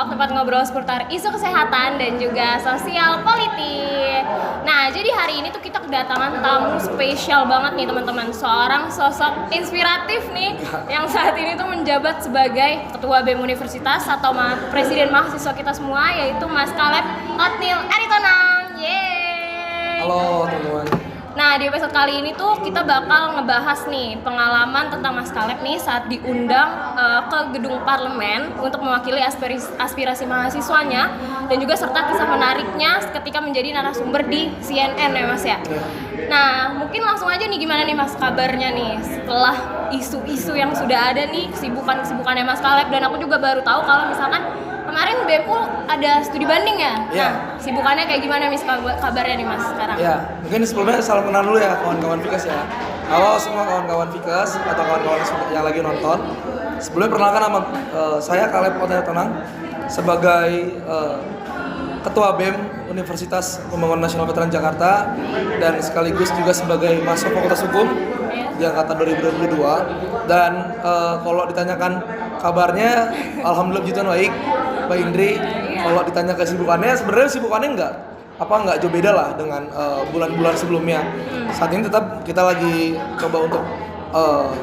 Talk, tempat ngobrol seputar isu kesehatan dan juga sosial politik. Nah, jadi hari ini tuh kita kedatangan tamu spesial banget nih teman-teman. Seorang sosok inspiratif nih yang saat ini tuh menjabat sebagai Ketua BEM Universitas atau Presiden mahasiswa kita semua, yaitu Mas Caleb Othniel Aritonang. Yeay! Halo teman-teman. Nah, di episode kali ini tuh kita bakal ngebahas nih pengalaman tentang Mas Caleb nih saat diundang ke gedung parlemen untuk mewakili aspirasi mahasiswanya dan juga serta kisah menariknya ketika menjadi narasumber di CNN ya Mas ya. Nah, mungkin langsung aja nih gimana nih Mas kabarnya nih setelah isu-isu yang sudah ada nih, kesibukannya Mas Caleb, dan aku juga baru tahu kalau misalkan kemarin BEMU ada studi banding ya? Iya. Nah, sibukannya kayak gimana Mas kabarnya nih Mas sekarang? Ya, mungkin sebelumnya salam kenal dulu ya kawan-kawan Vikas ya. Halo semua kawan-kawan Vikas atau kawan-kawan yang lagi nonton. Sebelumnya perkenalkan nama saya Caleb Othniel Aritonang sebagai Ketua BEM Universitas Pembangunan Nasional Veteran Jakarta dan sekaligus juga sebagai mahasiswa Fakultas Hukum di angkatan 2022. Dan kalau ditanyakan kabarnya, alhamdulillah puji Tuhan baik, Mbak Indri. Kalau ditanya kesibukannya, sebenarnya kesibukannya nggak jauh beda lah dengan bulan-bulan sebelumnya. Saat ini tetap kita lagi coba untuk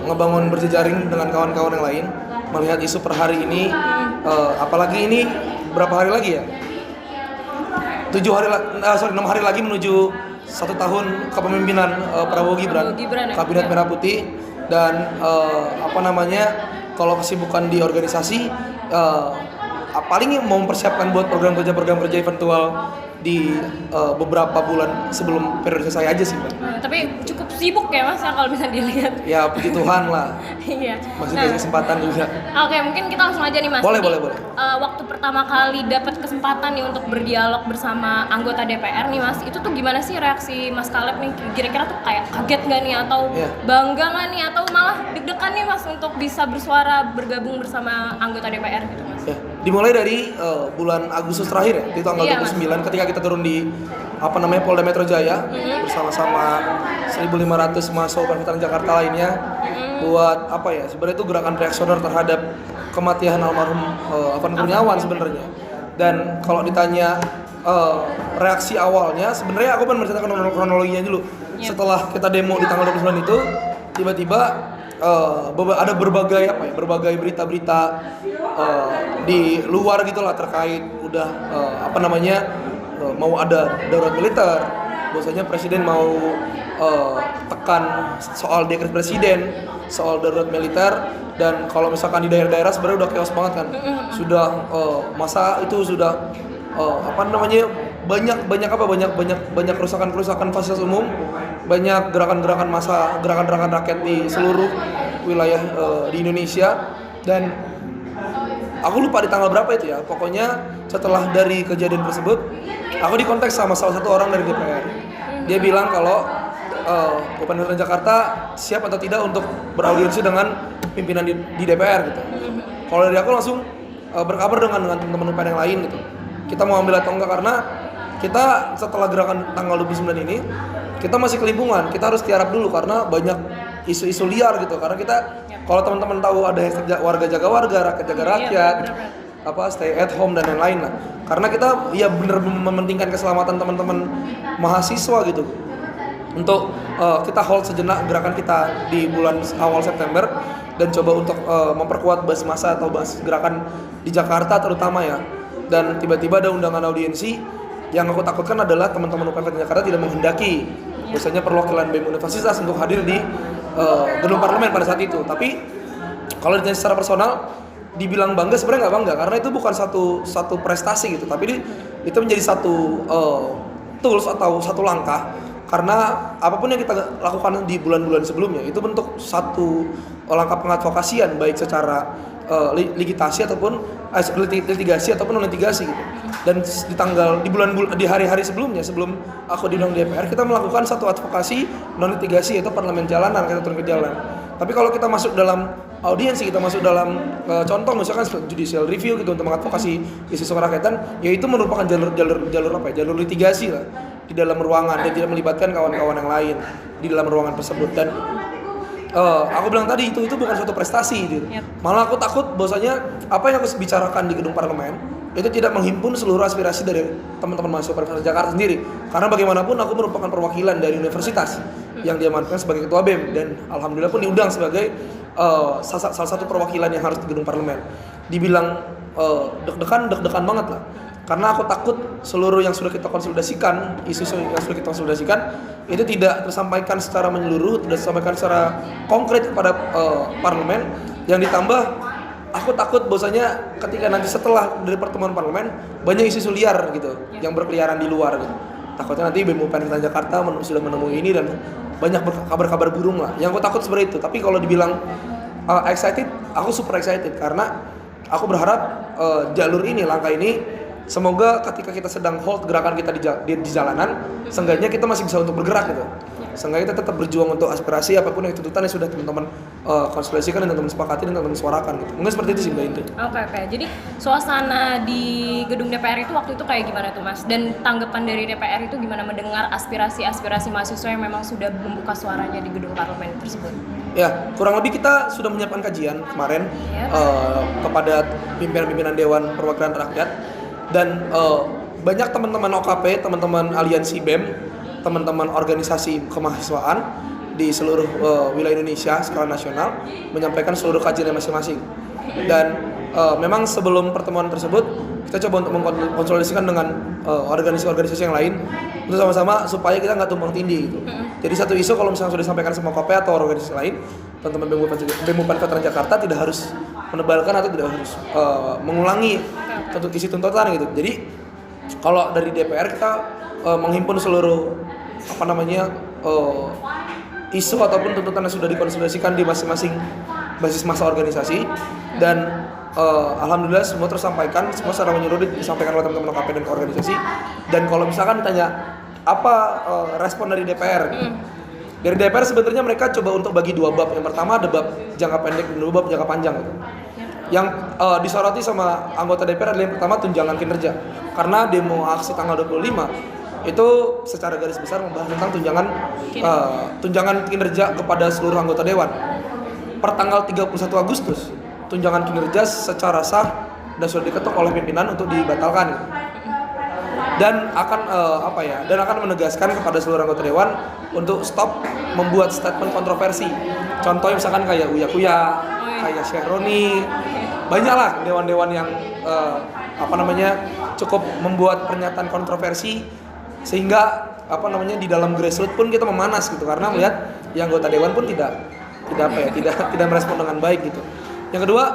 ngebangun berjejaring dengan kawan-kawan yang lain, melihat isu per hari ini, apalagi ini berapa hari lagi ya? 6 hari lagi menuju 1 tahun kepemimpinan Prabowo Gibran, Kabinet Merah Putih. Dan kalau kesibukan di organisasi paling mau mempersiapkan buat program kerja eventual di beberapa bulan sebelum periode saya aja sih Mbak. Tapi cukup sibuk ya Mas ya kalau bisa dilihat. Ya puji Tuhan lah. Iya. Masih ada kesempatan juga. Oke, mungkin kita langsung aja nih Mas. Boleh. Waktu pertama kali dapat kesempatan nih untuk berdialog bersama anggota DPR nih Mas, itu tuh gimana sih reaksi Mas Caleb nih? Kira-kira tuh kayak kaget nggak nih atau bangga nggak nih atau malah deg-degan nih Mas untuk bisa bersuara bergabung bersama anggota DPR gitu Mas? Ya, dimulai dari bulan Agustus terakhir ya, di tanggal 29 ketika kita turun di Polda Metro Jaya bersama-sama 1.500 mahasiswa veteran Jakarta lainnya buat sebenarnya itu gerakan reaksioner terhadap kematian almarhum Afan Kurniawan sebenarnya. Dan kalau ditanya reaksi awalnya, sebenarnya aku pengen menceritakan kronologinya dulu. Setelah kita demo di tanggal 29 itu, tiba-tiba ada berbagai berita-berita di luar gitulah terkait udah mau ada darurat militer. Bahwasanya presiden mau tekan soal dekret presiden, soal darurat militer. Dan kalau misalkan di daerah-daerah sebenarnya udah chaos banget kan. Sudah masa itu sudah banyak kerusakan fasilitas umum, banyak gerakan-gerakan massa, gerakan-gerakan rakyat di seluruh wilayah di Indonesia. Dan aku lupa di tanggal berapa itu ya. Pokoknya setelah dari kejadian tersebut, aku dikontak sama salah satu orang dari DPR. Dia bilang kalau Gubernur Jakarta siap atau tidak untuk beraudiensi dengan pimpinan di DPR gitu. Kalau dari aku langsung berkabar dengan teman-teman UPN yang lain gitu. Kita mau ambil atau enggak, karena kita setelah gerakan tanggal 29 ini kita masih kelimpungan. Kita harus tiarap dulu karena banyak isu-isu liar gitu. Karena kita, kalau teman-teman tahu ada hashtag warga jaga warga, rakyat jaga rakyat, stay at home dan lain-lain lah. Karena kita ya benar mementingkan keselamatan teman-teman mahasiswa gitu. Untuk kita hold sejenak gerakan kita di bulan awal September dan coba untuk memperkuat basis massa atau basis gerakan di Jakarta terutama ya. Dan tiba-tiba ada undangan audiensi. Yang aku takutkan adalah teman-teman UPN Jakarta tidak menghendaki biasanya perwakilan BEM Universitas untuk hadir di gedung parlemen pada saat itu. Tapi kalau ditanya secara personal, dibilang bangga sebenarnya nggak bangga, karena itu bukan satu prestasi gitu, tapi itu menjadi satu tools atau satu langkah. Karena apapun yang kita lakukan di bulan-bulan sebelumnya itu bentuk satu langkah pengadvokasian, baik secara litigasi ataupun litigasi ataupun non litigasi gitu. Dan di hari-hari sebelumnya, sebelum aku diundang di DPR, kita melakukan satu advokasi non litigasi, yaitu parlemen jalanan, kita turun ke jalan. Tapi kalau kita masuk dalam audiensi, kita masuk dalam contoh misalkan judicial review gitu untuk mengadvokasi isu kerakyatan, yaitu merupakan jalur litigasi lah di dalam ruangan dan tidak melibatkan kawan-kawan yang lain di dalam ruangan tersebut. Dan aku bilang tadi itu bukan suatu prestasi gitu. Malah aku takut bahwasanya apa yang aku bicarakan di gedung parlemen itu tidak menghimpun seluruh aspirasi dari teman-teman mahasiswa Universitas Jakarta sendiri. Karena bagaimanapun aku merupakan perwakilan dari universitas yang diamanatkan sebagai ketua BEM, dan alhamdulillah pun diundang sebagai salah satu perwakilan yang harus di gedung parlemen. Dibilang deg-degan banget lah. Karena aku takut seluruh yang sudah kita konsolidasikan, isu yang sudah kita konsolidasikan itu tidak tersampaikan secara menyeluruh, tidak tersampaikan secara konkret kepada parlemen. Yang ditambah, aku takut bahwasanya ketika nanti setelah dari pertemuan parlemen banyak isu liar gitu yang berkeliaran di luar gitu. Takutnya nanti BEM Universitas Jakarta sudah menemui ini dan banyak kabar-kabar burung lah. Yang aku takut seperti itu. Tapi kalau dibilang excited, aku super excited karena aku berharap jalur ini, langkah ini, semoga ketika kita sedang hold gerakan kita di jalanan, seenggaknya kita masih bisa untuk bergerak gitu. Seenggaknya kita tetap berjuang untuk aspirasi apapun yang tuntutan yang sudah teman-teman konsolidasikan dan teman-teman sepakati dan teman-teman suarakan gitu. Mungkin seperti itu sih Mbak Indri. Oke. Jadi suasana di gedung DPR itu waktu itu kayak gimana tuh Mas? Dan tanggapan dari DPR itu gimana mendengar aspirasi mahasiswa yang memang sudah membuka suaranya di gedung parlemen tersebut? Ya, kurang lebih kita sudah menyiapkan kajian kemarin kepada pimpinan-pimpinan Dewan Perwakilan Rakyat. Dan banyak teman-teman OKP, teman-teman aliansi BEM, teman-teman organisasi kemahasiswaan di seluruh wilayah Indonesia skala nasional menyampaikan seluruh kajiannya masing-masing. Dan memang sebelum pertemuan tersebut kita coba untuk mengkonsolidasikan dengan organisasi-organisasi yang lain untuk sama-sama supaya kita nggak tumpang tindih gitu. Jadi satu isu kalau misalnya sudah disampaikan sama OKP atau organisasi lain, teman-teman BEM Universitas Jakarta tidak harus menebalkan atau tidak harus mengulangi isi tuntutan gitu. Jadi kalau dari DPR kita menghimpun seluruh isu ataupun tuntutan yang sudah dikonsolidasikan di masing-masing basis massa organisasi, dan alhamdulillah semua tersampaikan, semua secara menyeluruh disampaikan oleh teman-teman OKP dan organisasi. Dan kalau misalkan ditanya apa respon dari DPR, dari DPR sebenarnya mereka coba untuk bagi dua bab. Yang pertama ada bab jangka pendek dan dua bab jangka panjang gitu. Yang disoroti sama anggota DPR adalah yang pertama tunjangan kinerja. Karena demo aksi tanggal 25 itu secara garis besar membahas tentang tunjangan kinerja kepada seluruh anggota dewan. Per tanggal 31 Agustus, tunjangan kinerja secara sah dan sudah diketok oleh pimpinan untuk dibatalkan. Dan akan menegaskan kepada seluruh anggota dewan untuk stop membuat statement kontroversi. Contohnya misalkan kayak Uya Kuya, kayak Syahroni, banyaklah dewan-dewan yang cukup membuat pernyataan kontroversi sehingga di dalam grassroots pun kita memanas gitu, karena melihat yang anggota dewan pun tidak merespon dengan baik gitu. Yang kedua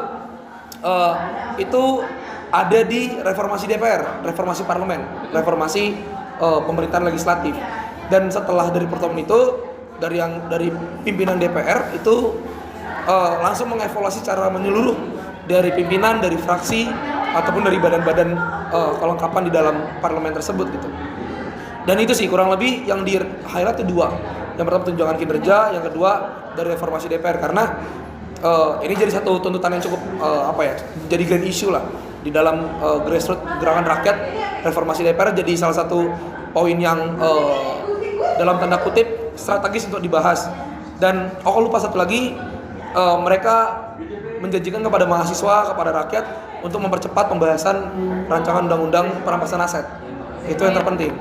itu ada di reformasi DPR, reformasi parlemen, reformasi pemerintahan legislatif. Dan setelah dari pertemuan itu dari pimpinan DPR itu langsung mengevaluasi secara menyeluruh dari pimpinan, dari fraksi ataupun dari badan-badan kelengkapan di dalam parlemen tersebut gitu. Dan itu sih kurang lebih yang di highlight itu dua. Yang pertama tunjangan kinerja, yang kedua dari reformasi DPR, karena ini jadi satu tuntutan yang cukup jadi grand issue lah di dalam grassroots gerakan rakyat. Reformasi DPR jadi salah satu poin yang dalam tanda kutip strategis untuk dibahas. Dan aku lupa satu lagi, mereka menjanjikan kepada mahasiswa, kepada rakyat untuk mempercepat pembahasan rancangan undang-undang perampasan aset. Itu yang terpenting.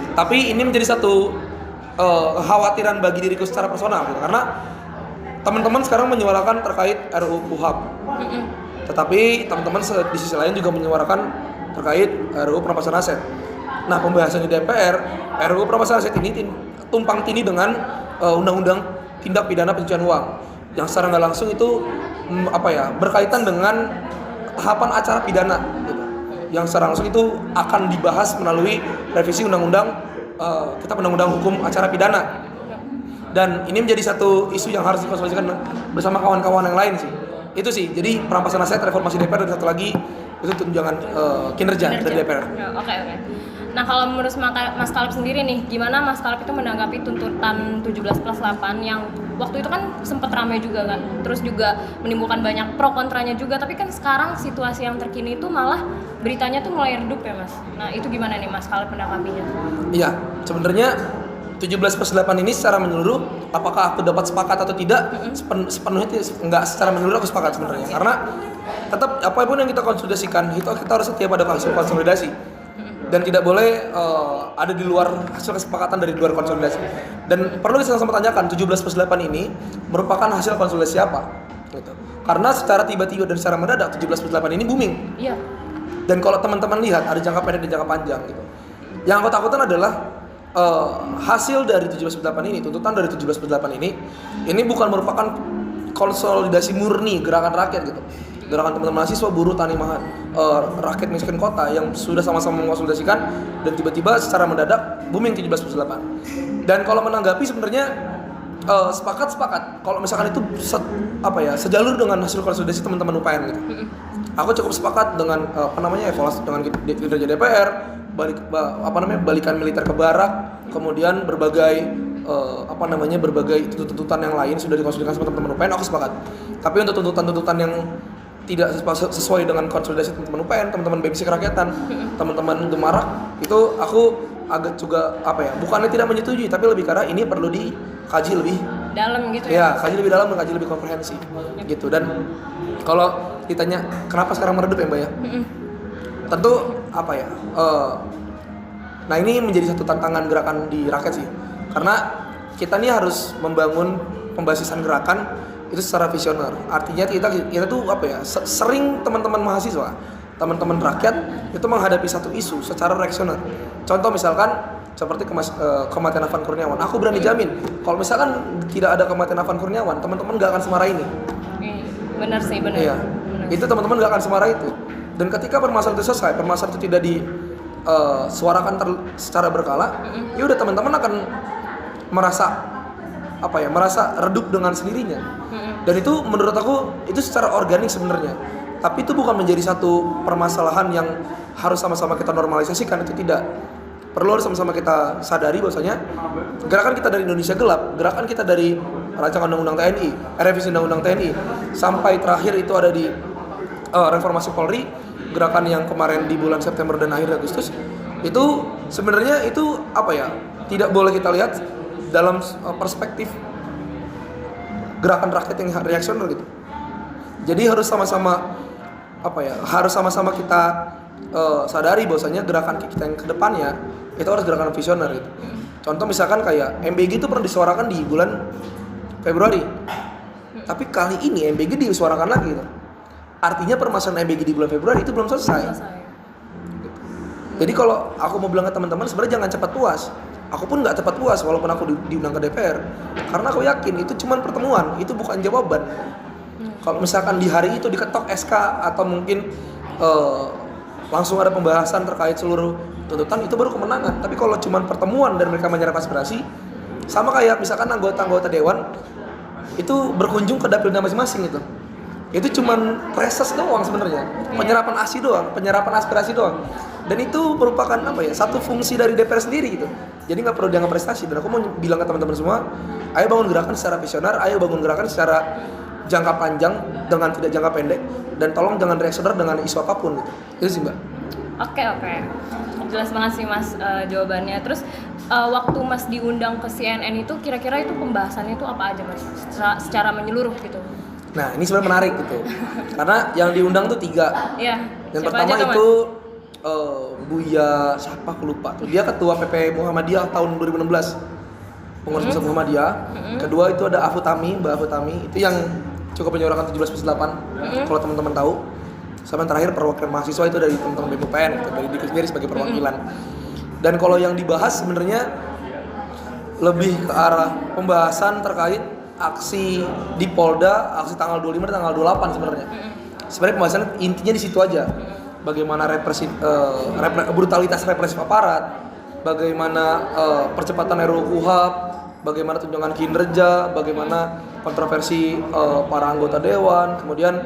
Tapi ini menjadi satu kekhawatiran bagi diriku secara personal gitu, karena teman-teman sekarang menyuarakan terkait RUU KUHP. Tetapi teman-teman di sisi lain juga menyuarakan terkait RUU perampasan aset. Nah, pembahasan di DPR RUU perampasan aset ini tumpang tindih dengan undang-undang tindak pidana pencucian uang, yang secara nggak langsung itu berkaitan dengan tahapan acara pidana gitu. Yang secara langsung itu akan dibahas melalui revisi undang-undang undang-undang hukum acara pidana. Dan ini menjadi satu isu yang harus dikonsolidasikan bersama kawan-kawan yang lain sih. Itu sih. Jadi perampasan aset, reformasi DPR, dan satu lagi itu tunjangan kinerja dari DPR. Oke. Nah, kalau menurut Mas Kaleb sendiri nih, gimana Mas Kaleb itu menanggapi tuntutan 17+8 yang waktu itu kan sempat ramai juga kan, terus juga menimbulkan banyak pro kontranya juga, tapi kan sekarang situasi yang terkini itu malah beritanya tuh mulai redup ya Mas. Nah, itu gimana nih Mas Kaleb menanggapinya? Iya, sebenarnya 17+8 ini secara menyeluruh, apakah aku dapat sepakat atau tidak, sepenuhnya nggak secara menyeluruh aku sepakat sebenarnya, karena tetap apapun yang kita konsolidasikan itu kita harus setia pada hasil konsolidasi dan tidak boleh ada di luar hasil kesepakatan dari luar konsolidasi. Dan perlu kita sama-sama tanyakan 17+8 ini merupakan hasil konsolidasi apa gitu. Karena secara tiba-tiba dan secara mendadak 17+8 ini booming. Iya. Dan kalau teman-teman lihat ada jangka pendek dan jangka panjang gitu. Yang aku takutkan adalah hasil dari 17+8 ini, tuntutan dari 17+8 ini bukan merupakan konsolidasi murni gerakan rakyat gitu. Gerakan teman-teman mahasiswa, buruh, tani, rakyat miskin kota yang sudah sama-sama mengonsolidasikan dan tiba-tiba secara mendadak booming 17+8. Dan kalau menanggapi sebenarnya sepakat. Kalau misalkan itu sejalur dengan hasil konsolidasi teman-teman UPN gitu. Aku cukup sepakat dengan evaluasi dengan kinerja DPR, balikan militer ke barak, kemudian berbagai tuntutan yang lain sudah dikonsolidasikan sama teman-teman UPN. Aku sepakat. Tapi untuk tuntutan-tuntutan yang tidak sesuai dengan konsolidasi teman-teman UPN, teman-teman BMC kerakyatan, teman-teman Gemarak, itu aku agak juga bukannya tidak menyetujui, tapi lebih karena ini perlu dikaji lebih dalam gitu ya. Kaji lebih dalam dan kaji lebih komprehensif gitu. Dan kalau ditanya kenapa sekarang meredup ya Mbak ya, tentu nah ini menjadi satu tantangan gerakan di rakyat sih, karena kita nih harus membangun pembasisan gerakan itu secara visioner. Artinya kita tuh sering teman-teman mahasiswa, teman-teman rakyat itu menghadapi satu isu secara reaksioner. Contoh misalkan seperti kematian Afan Kurniawan. Aku berani jamin kalau misalkan tidak ada kematian Afan Kurniawan, teman-teman gak akan semarah ini. Benar sih, benar. Iya. Itu teman-teman gak akan semarah itu. Dan ketika permasalahan itu selesai, permasalahan itu tidak disuarakan secara berkala, ya udah teman-teman akan merasa redup dengan sendirinya. Dan itu menurut aku itu secara organik sebenarnya. Tapi itu bukan menjadi satu permasalahan yang harus sama-sama kita normalisasikan, itu tidak. Perlu harus sama-sama kita sadari bahwasanya gerakan kita dari Indonesia Gelap, gerakan kita dari rancangan undang-undang TNI, revisi undang-undang TNI, sampai terakhir itu ada di reformasi Polri, gerakan yang kemarin di bulan September dan akhir Agustus, itu sebenarnya itu tidak boleh kita lihat dalam perspektif gerakan rakyat yang reaksioner gitu. Jadi harus sama-sama kita sadari bahwasanya gerakan kita yang kedepannya itu harus gerakan visioner gitu. Contoh misalkan kayak MBG itu pernah disuarakan di bulan Februari, tapi kali ini MBG disuarakan lagi gitu. Artinya permasalahan MBG di bulan Februari itu belum selesai. Gitu. Jadi kalau aku mau bilang ke teman-teman sebenarnya jangan cepat puas. Aku pun nggak cepat puas walaupun aku diundang ke DPR, karena aku yakin itu cuma pertemuan, itu bukan jawaban. Kalau misalkan di hari itu diketok SK atau mungkin langsung ada pembahasan terkait seluruh tuntutan, itu baru kemenangan. Tapi kalau cuma pertemuan dan mereka menyerap aspirasi, sama kayak misalkan anggota-anggota dewan itu berkunjung ke dapilnya masing-masing gitu. Itu cuma reses doang sebenarnya, penyerapan ASI doang, penyerapan aspirasi doang. Dan itu merupakan satu fungsi dari DPR sendiri gitu. Jadi nggak perlu dianggap prestasi. Dan aku mau bilang ke teman-teman semua, ayo bangun gerakan secara visioner, ayo bangun gerakan secara jangka panjang dengan tidak jangka pendek, dan tolong jangan reaksioner dengan isu apapun gitu. Itu sih Mbak. Oke. Jelas banget sih Mas jawabannya. Terus waktu Mas diundang ke CNN itu kira-kira itu pembahasannya itu apa aja Mas? Secara menyeluruh gitu. Nah ini sebenarnya menarik gitu. Karena yang diundang tuh 3. Iya. Yang pertama itu Buya siapa aku lupa tuh. Dia ketua PP Muhammadiyah tahun 2016. Pengurus besar Muhammadiyah. Kedua itu ada Mbak Afutami, itu yang cukup menyuarakan 17+8. Kalau teman-teman tahu. Sama yang terakhir perwakilan mahasiswa itu dari teman-teman BPN gitu, dari Dikti sendiri sebagai perwakilan. Dan kalau yang dibahas sebenarnya lebih ke arah pembahasan terkait aksi di Polda, aksi tanggal 25 dan tanggal 28 sebenarnya. Sebenarnya pembahasan intinya di situ aja. Bagaimana brutalitas represif aparat, bagaimana percepatan RUU KUHP, bagaimana tunjangan kinerja, bagaimana kontroversi para anggota dewan, kemudian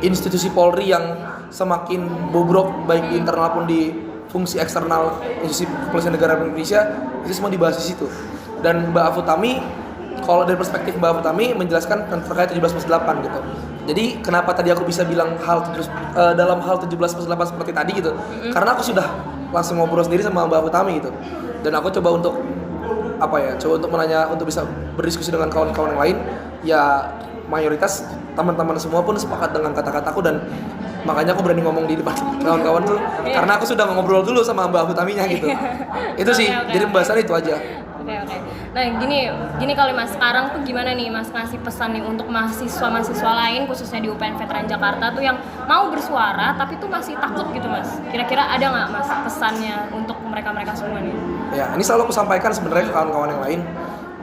institusi Polri yang semakin bobrok baik di internal maupun di fungsi eksternal institusi kepolisian negara Indonesia, itu semua dibahas di situ. Dan Mbak Afutami, kalau dari perspektif Mbak Afutami menjelaskan terkait 17+8 gitu. Jadi kenapa tadi aku bisa bilang dalam hal 17+8 seperti tadi gitu? Karena aku sudah langsung ngobrol sendiri sama Mbak Afutami gitu. Dan aku coba untuk menanya, untuk bisa berdiskusi dengan kawan-kawan yang lain, ya mayoritas teman-teman semua pun sepakat dengan kata-kataku, dan makanya aku berani ngomong di depan kawan-kawan tuh karena aku sudah ngobrol dulu sama Mbak Hutaminya gitu. Itu sih, jadi pembahasan itu aja. Oke. Nah gini kali Mas, sekarang tuh gimana nih Mas ngasih pesan nih untuk mahasiswa lain khususnya di UPN Veteran Jakarta tuh yang mau bersuara tapi tuh masih takut gitu Mas. Kira-kira ada nggak Mas pesannya untuk mereka semua nih? Ya, ini selalu aku sampaikan sebenarnya ke kawan-kawan yang lain.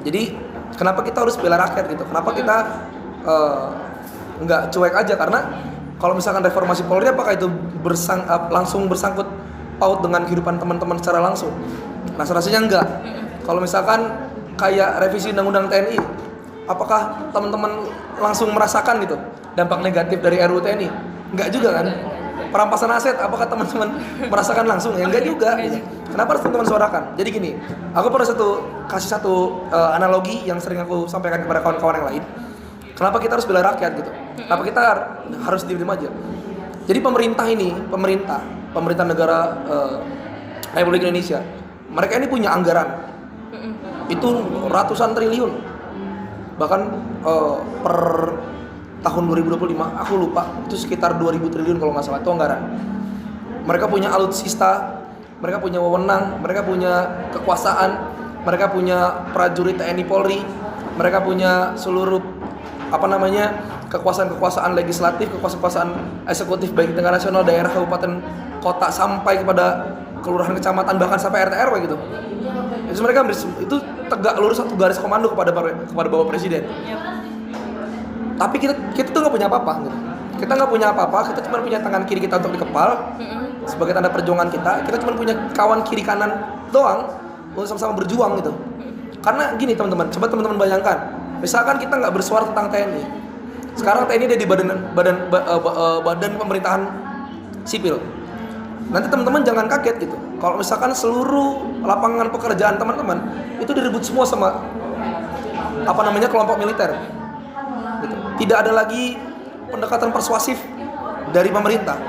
Jadi kenapa kita harus bela rakyat gitu? Kenapa kita nggak cuek aja? Karena kalau misalkan reformasi Polri, apakah itu langsung bersangkut paut dengan kehidupan teman-teman secara langsung? Rasanya enggak. Kalau misalkan kayak revisi undang-undang TNI, apakah teman-teman langsung merasakan gitu dampak negatif dari RUU TNI? Enggak juga kan? Perampasan aset, apakah teman-teman merasakan langsung? Ya enggak juga. Kenapa harus teman-teman suarakan? Jadi gini, aku pernah kasih satu analogi yang sering aku sampaikan kepada kawan-kawan yang lain. Kenapa kita harus bela rakyat gitu? Kenapa kita harus diem aja? Jadi pemerintah negara Republik Indonesia, mereka ini punya anggaran itu ratusan triliun, bahkan per tahun 2025 aku lupa itu sekitar 2000 triliun kalau nggak salah itu anggaran. Mereka punya alutsista, mereka punya wewenang, mereka punya kekuasaan, mereka punya prajurit TNI Polri, mereka punya seluruh kekuasaan legislatif, kekuasaan eksekutif baik tingkat nasional, daerah, kabupaten, kota sampai kepada kelurahan, kecamatan, bahkan sampai RT RW gitu. Itu mereka itu tegak lurus satu garis komando kepada Bapak Presiden. Tapi kita tuh nggak punya apa-apa gitu. Kita nggak punya apa-apa, kita cuma punya tangan kiri kita untuk dikepal sebagai tanda perjuangan kita. Kita cuma punya kawan kiri kanan doang untuk sama-sama berjuang gitu. Karena gini teman-teman, coba teman-teman bayangkan, misalkan kita nggak bersuara tentang TNI. Sekarang TNI ada di badan pemerintahan sipil. Nanti teman-teman jangan kaget gitu. Kalau misalkan seluruh lapangan pekerjaan teman-teman itu direbut semua sama kelompok militer. Gitu. Tidak ada lagi pendekatan persuasif dari pemerintah.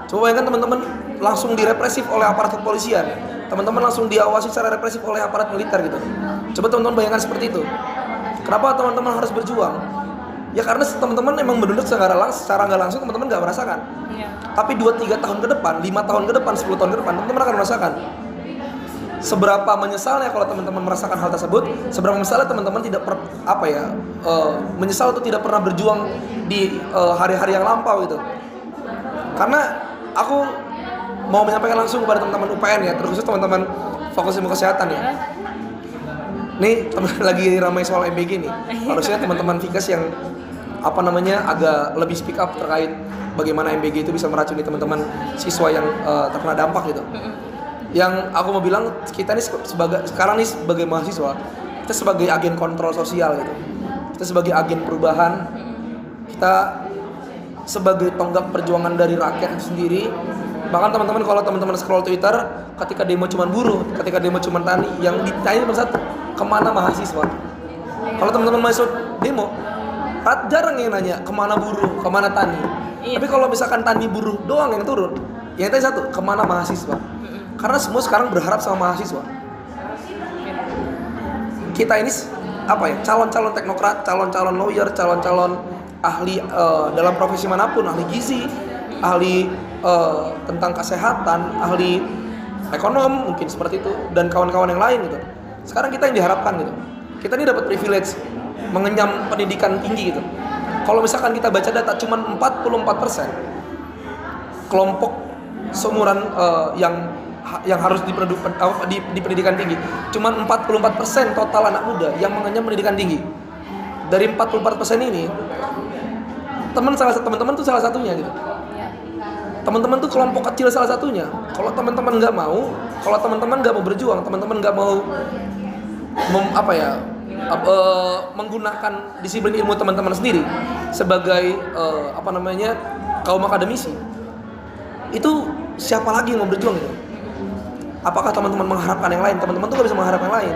Coba bayangkan teman-teman langsung direpresif oleh aparat kepolisian. Teman-teman langsung diawasi secara represif oleh aparat militer gitu. Coba teman-teman bayangkan seperti itu. Kenapa teman-teman harus berjuang? Ya karena teman-teman emang benar-benar secara nggak langsung teman-teman nggak merasakan. Tapi 2-3 tahun ke depan, 5 tahun ke depan, 10 tahun ke depan, teman-teman akan merasakan. Seberapa menyesalnya kalau teman-teman merasakan hal tersebut, seberapa menyesalnya teman-teman menyesal atau tidak pernah berjuang di hari-hari yang lampau gitu. Karena aku mau menyampaikan langsung kepada teman-teman UPN ya, terkhusus teman-teman Fakultas Ilmu Kesehatan ya. Nih lagi ramai soal MBG nih. Harusnya teman-teman Fikes yang agak lebih speak up terkait bagaimana MBG itu bisa meracuni teman-teman siswa yang terkena dampak gitu. Yang aku mau bilang, kita nih sebagai mahasiswa, kita sebagai agen kontrol sosial gitu. Kita sebagai agen perubahan, kita sebagai tonggak perjuangan dari rakyat itu sendiri. Bahkan teman-teman kalau teman-teman scroll Twitter, ketika demo cuma buruh, ketika demo cuma tani, yang ditanya cuma satu, kemana mahasiswa? Kalau teman-teman mahasiswa demo, jarang yang nanya kemana buruh, kemana tani. Tapi kalau misalkan tani buruh doang yang turun, yang tanya satu, kemana mahasiswa? Karena semua sekarang berharap sama mahasiswa. Kita ini calon-calon teknokrat, calon-calon lawyer, calon-calon ahli dalam profesi manapun, ahli gizi, ahli tentang kesehatan, ahli ekonom mungkin seperti itu, dan kawan-kawan yang lain gitu. Sekarang kita yang diharapkan gitu. Kita ini dapat privilege mengenyam pendidikan tinggi gitu. Kalau misalkan kita baca data, cuma 44% kelompok seumuran yang harus di pendidikan tinggi. Cuma 44% total anak muda yang mengenyam pendidikan tinggi. Dari 44% ini, teman-teman tuh salah satunya gitu. Teman-teman tuh kelompok kecil salah satunya. Kalau teman-teman nggak mau, kalau teman-teman nggak mau berjuang, teman-teman nggak mau menggunakan disiplin ilmu teman-teman sendiri sebagai kaum akademisi, itu siapa lagi yang mau berjuang gitu? Apakah teman-teman mengharapkan yang lain? Teman-teman tuh nggak bisa mengharapkan yang lain.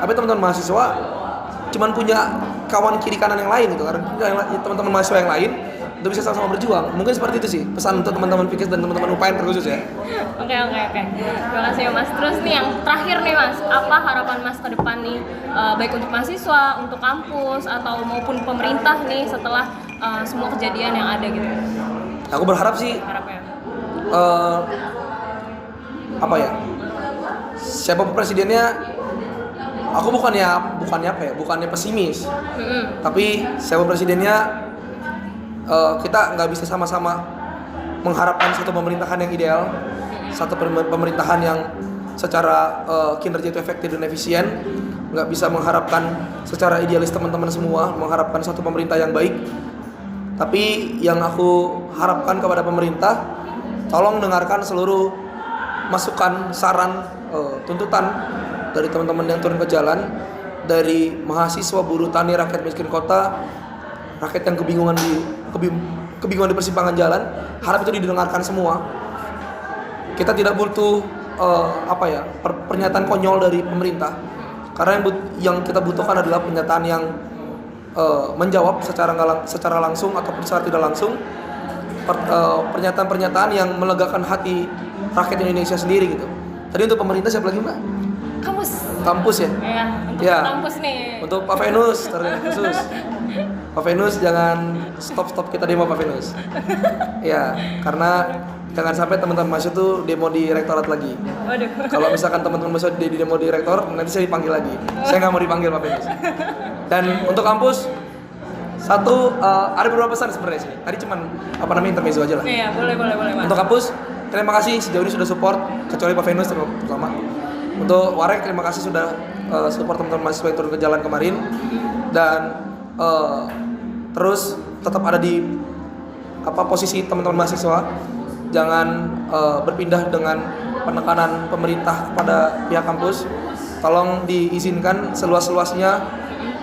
Tapi teman-teman mahasiswa cuman punya kawan kiri kanan yang lain gitu. Karena teman-teman mahasiswa yang lain untuk bisa sama-sama berjuang. Mungkin seperti itu sih pesan untuk teman-teman Fikes dan teman-teman UPN terkhusus ya. Oke. Terima kasih ya Mas. Terus nih yang terakhir nih Mas, apa harapan Mas ke depan nih, baik untuk mahasiswa, untuk kampus atau maupun pemerintah nih setelah semua kejadian yang ada gitu? Aku berharap sih Harapnya. apa ya? Siapapun presidennya, aku bukannya pesimis. Tapi siapapun presidennya, kita nggak bisa sama-sama mengharapkan satu pemerintahan yang ideal, satu pemerintahan yang secara kinerja itu efektif dan efisien. Nggak bisa mengharapkan secara idealis teman-teman semua mengharapkan satu pemerintah yang baik. Tapi yang aku harapkan kepada pemerintah, tolong dengarkan seluruh masukan, saran, tuntutan dari teman-teman yang turun ke jalan, dari mahasiswa, buruh, tani, rakyat miskin kota, rakyat yang kebingungan di persimpangan jalan. Harap itu didengarkan semua. Kita tidak butuh pernyataan konyol dari pemerintah, karena yang kita butuhkan adalah pernyataan yang menjawab secara langsung ataupun secara tidak langsung, pernyataan-pernyataan yang melegakan hati rakyat Indonesia sendiri gitu. Tadi untuk pemerintah siapa lagi Mbak? Kampus ya? Iya, untuk Ya. kampus nih. Untuk Pak Venus khusus. Pak Venus jangan stop kita demo Pak Venus. Ya, karena jangan sampai teman-teman mahasiswa tuh demo di rektorat lagi. Waduh. Kalau misalkan teman-teman mahasiswa di demo di rektor, nanti saya dipanggil lagi. Saya nggak mau dipanggil Pak Venus. Dan untuk kampus, ada beberapa pesan sebenarnya sih. Tadi cuman intermezzo aja lah. Iya, boleh Mas. Untuk kampus, terima kasih sejauh ini sudah support, kecuali Pak Venus terutama. Untuk Warek, terima kasih sudah support teman-teman mahasiswa yang turun ke jalan kemarin. Dan terus tetap ada di posisi teman-teman mahasiswa. Jangan berpindah dengan penekanan pemerintah kepada pihak kampus. Tolong diizinkan seluas-luasnya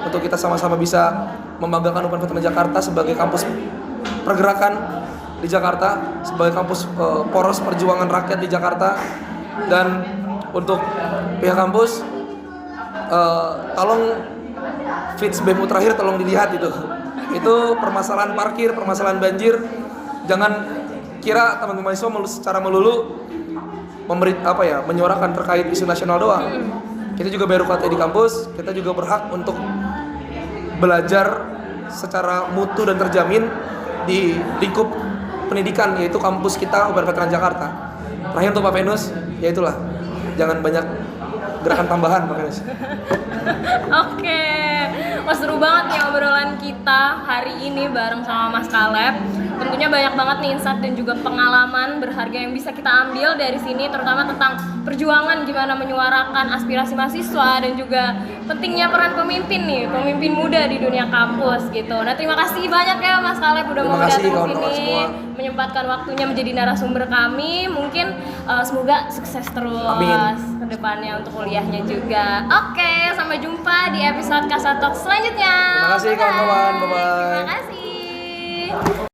untuk kita sama-sama bisa membanggakan UPN Veteran Jakarta sebagai kampus pergerakan di Jakarta, sebagai kampus poros perjuangan rakyat di Jakarta. Dan untuk pihak kampus, tolong feeds BEMU terakhir tolong dilihat itu permasalahan parkir, permasalahan banjir. Jangan kira teman-teman mahasiswa secara melulu menyuarakan terkait isu nasional doang. Kita juga bayar UKT di kampus, kita juga berhak untuk belajar secara mutu dan terjamin di lingkup pendidikan, yaitu kampus kita UPN Veteran Jakarta. Terakhir untuk Pak Venus, ya itulah, jangan banyak gerakan tambahan Pak Venus. Oke, wah seru banget nih obrolan kita hari ini bareng sama Mas Caleb. Tentunya banyak banget nih insight dan juga pengalaman berharga yang bisa kita ambil dari sini, terutama tentang perjuangan gimana menyuarakan aspirasi mahasiswa dan juga pentingnya peran pemimpin muda di dunia kampus gitu. Nah, terima kasih banyak ya Mas Caleb udah mau datang sini, menyempatkan waktunya menjadi narasumber kami. Mungkin semoga sukses terus ke depannya untuk kuliahnya juga. Oke, sampai jumpa di episode Kasatok selanjutnya. Terima kasih kawan-kawan, bye-bye. Terima kasih.